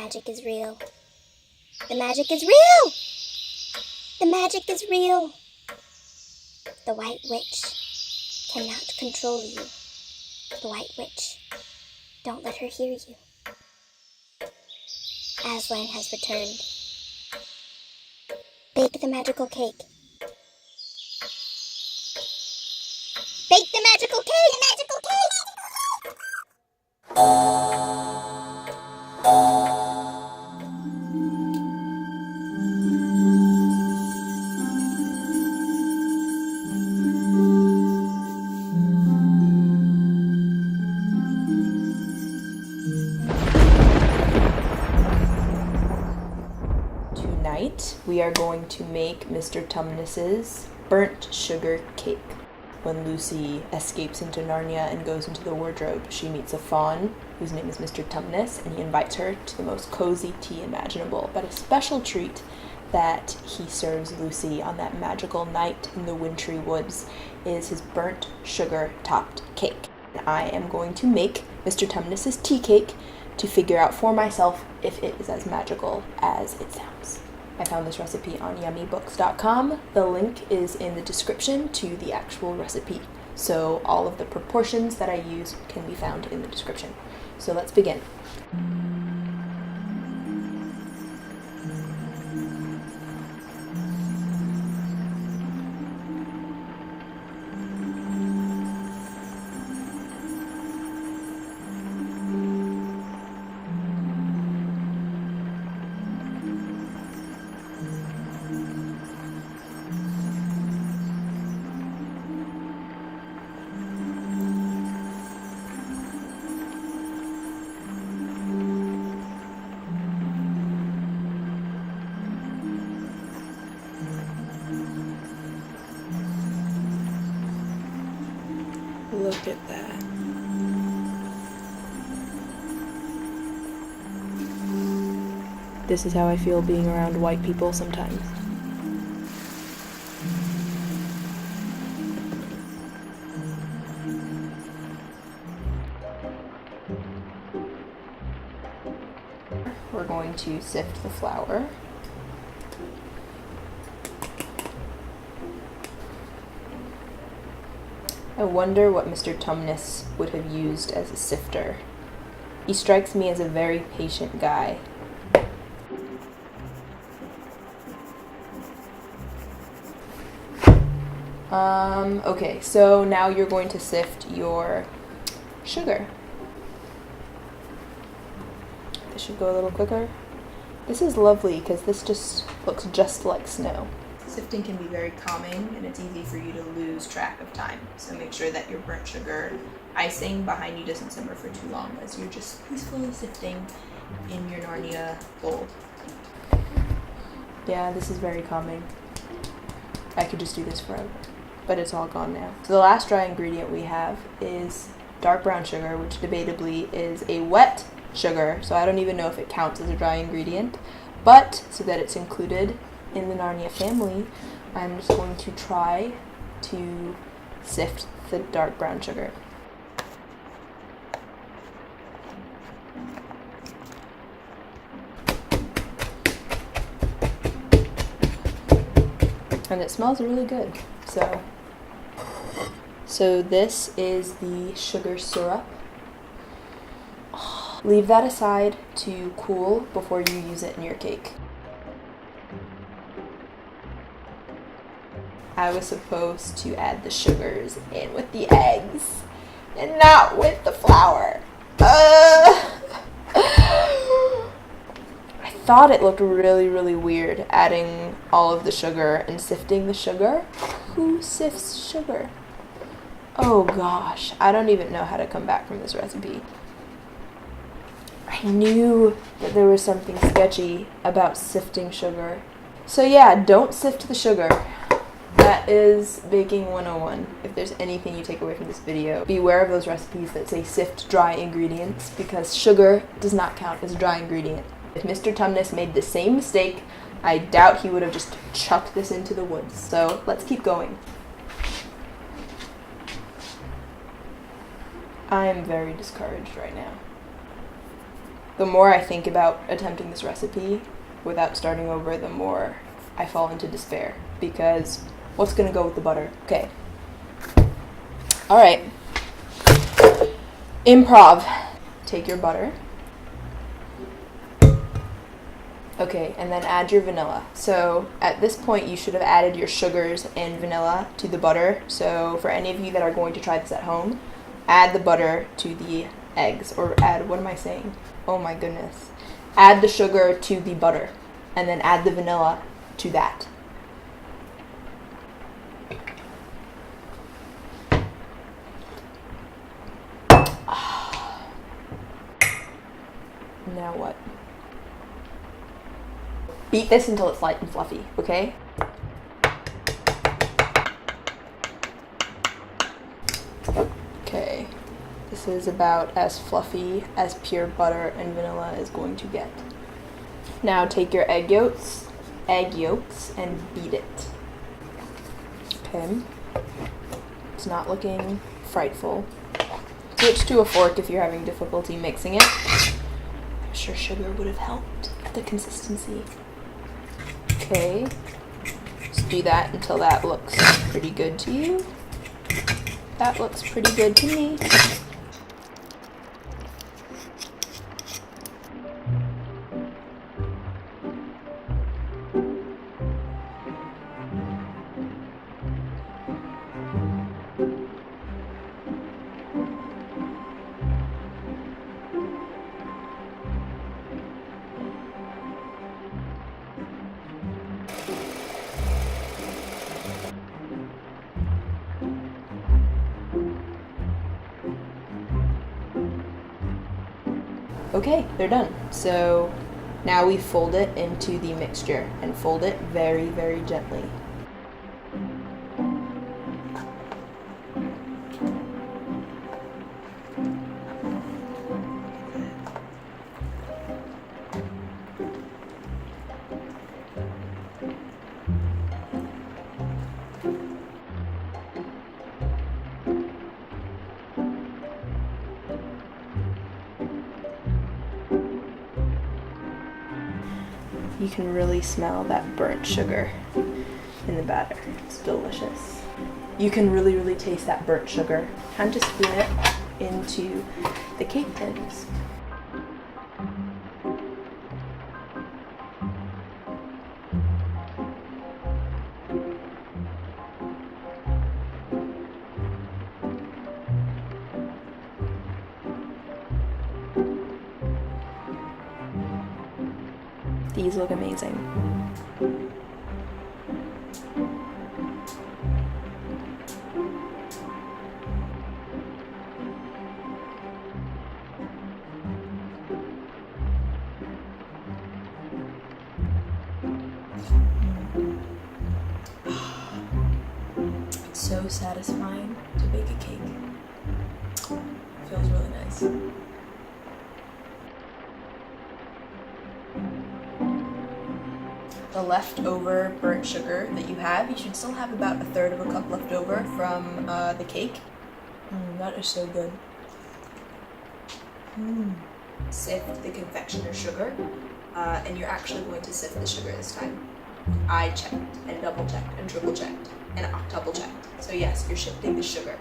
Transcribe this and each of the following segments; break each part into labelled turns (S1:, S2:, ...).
S1: magic is real. The magic is real! The magic is real! The White Witch cannot control you. The White Witch, don't let her hear you. Aslan has returned. Bake the magical cake. Bake the magical cake! The magical cake!
S2: Tonight, we are going to make Mr. Tumnus's burnt sugar cake. When Lucy escapes into Narnia and goes into the wardrobe, she meets a faun whose name is Mr. Tumnus, and he invites her to the most cozy tea imaginable. But a special treat that he serves Lucy on that magical night in the wintry woods is his burnt sugar topped cake. And I am going to make Mr. Tumnus's tea cake to figure out for myself if it is as magical as it sounds. I found this recipe on yummybooks.com. The link is in the description to the actual recipe. So all of the proportions that I use can be found in the description. So let's begin. Look at that. This is how I feel being around white people sometimes. We're going to sift the flour. I wonder what Mr. Tumnus would have used as a sifter. He strikes me as a very patient guy. Okay, so now you're going to sift your sugar. This should go a little quicker. This is lovely because this just looks just like snow. Sifting can be very calming, and it's easy for you to lose track of time. So make sure that your burnt sugar icing behind you doesn't simmer for too long as you're just peacefully sifting in your Narnia bowl. Yeah, this is very calming. I could just do this forever, but it's all gone now. So the last dry ingredient we have is dark brown sugar, which debatably is a wet sugar, so I don't even know if it counts as a dry ingredient, but so that it's included in the Narnia family, I'm just going to try to sift the dark brown sugar. And it smells really good. So this is the sugar syrup. Leave that aside to cool before you use it in your cake. I was supposed to add the sugars in with the eggs and not with the flour. I thought it looked really, really weird adding all of the sugar and sifting the sugar. Who sifts sugar? Oh gosh, I don't even know how to come back from this recipe. I knew that there was something sketchy about sifting sugar. So yeah, don't sift the sugar. That is baking 101. If there's anything you take away from this video, beware of those recipes that say sift dry ingredients, because sugar does not count as a dry ingredient. If Mr. Tumnus made the same mistake, I doubt he would have just chucked this into the woods. So let's keep going. I am very discouraged right now. The more I think about attempting this recipe without starting over, the more I fall into despair, because what's gonna go with the butter? Okay. All right. Improv. Take your butter. Okay, and then add your vanilla. So at this point, you should have added your sugars and vanilla to the butter. So for any of you that are going to try this at home, add the butter to the eggs, or add, what am I saying? Oh my goodness. Add the sugar to the butter, and then add the vanilla to that. Now what? Beat this until it's light and fluffy, okay? Okay, this is about as fluffy as pure butter and vanilla is going to get. Now take your egg yolks, and beat it. Okay, it's not looking frightful. Switch to a fork if you're having difficulty mixing it. I'm sure sugar would have helped the consistency. Okay, just do that until that looks pretty good to you. That looks pretty good to me. Okay, they're done. So now we fold it into the mixture and fold it very, very gently. You can really smell that burnt sugar in the batter. It's delicious. You can really, really taste that burnt sugar. Time to spoon it into the cake tins. These look amazing. It's so satisfying to bake a cake. Feels really nice. The leftover burnt sugar that you have, you should still have about 1/3 of a cup left over from the cake. That is so good. Sift the confectioner sugar, and you're actually going to sift the sugar this time. I checked and double checked and triple checked and octuple checked. So yes, you're shifting the sugar.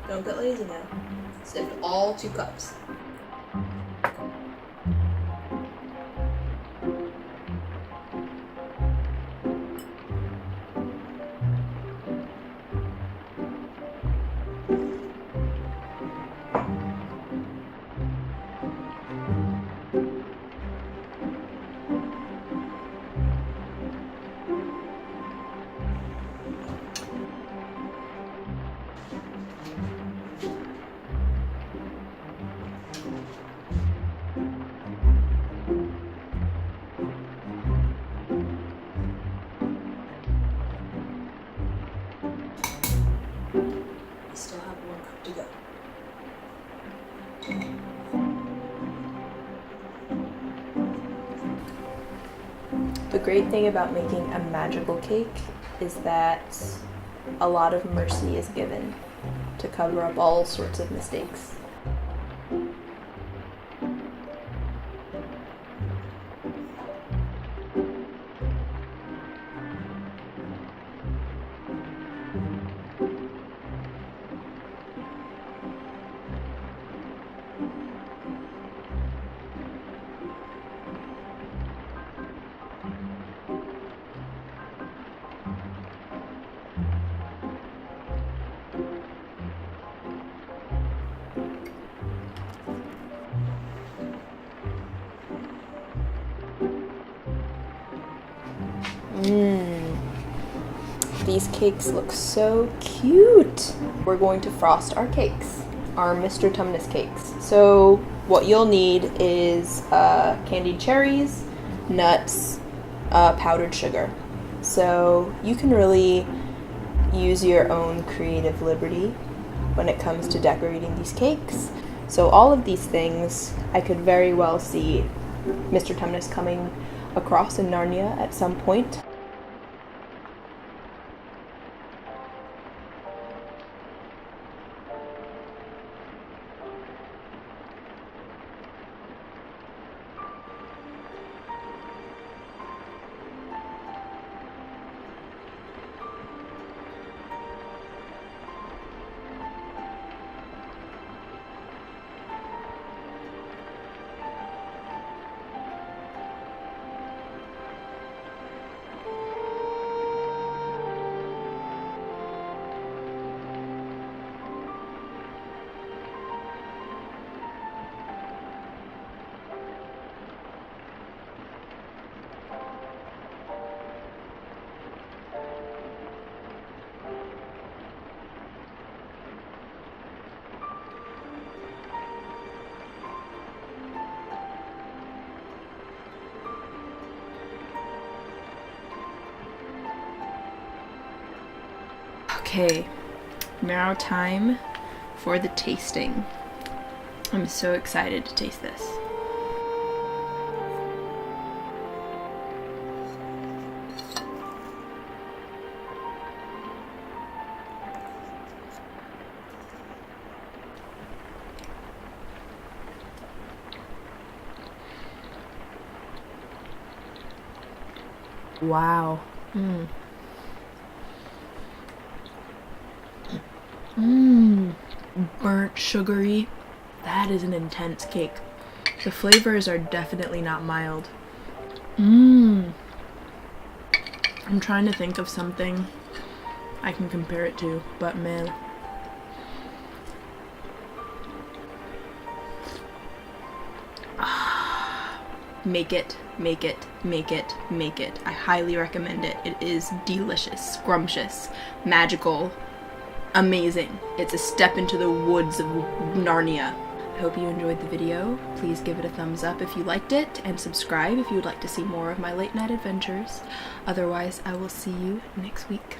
S2: Don't get lazy now. Sift all 2 cups. great thing about making a magical cake is that a lot of mercy is given to cover up all sorts of mistakes. These cakes look so cute. We're going to frost our cakes, our Mr. Tumnus cakes. So what you'll need is candied cherries, nuts, powdered sugar. So you can really use your own creative liberty when it comes to decorating these cakes. So all of these things, I could very well see Mr. Tumnus coming across in Narnia at some point. Okay, now time for the tasting. I'm so excited to taste this. Wow. Burnt sugary. That is an intense cake. The flavors are definitely not mild. I'm trying to think of something I can compare it to, but man. Make it, make it, make it, make it. I highly recommend it. It is delicious, scrumptious, magical, amazing. It's a step into the woods of Narnia. I hope you enjoyed the video. Please give it a thumbs up if you liked it, and subscribe if you would like to see more of my late night adventures. Otherwise, I will see you next week.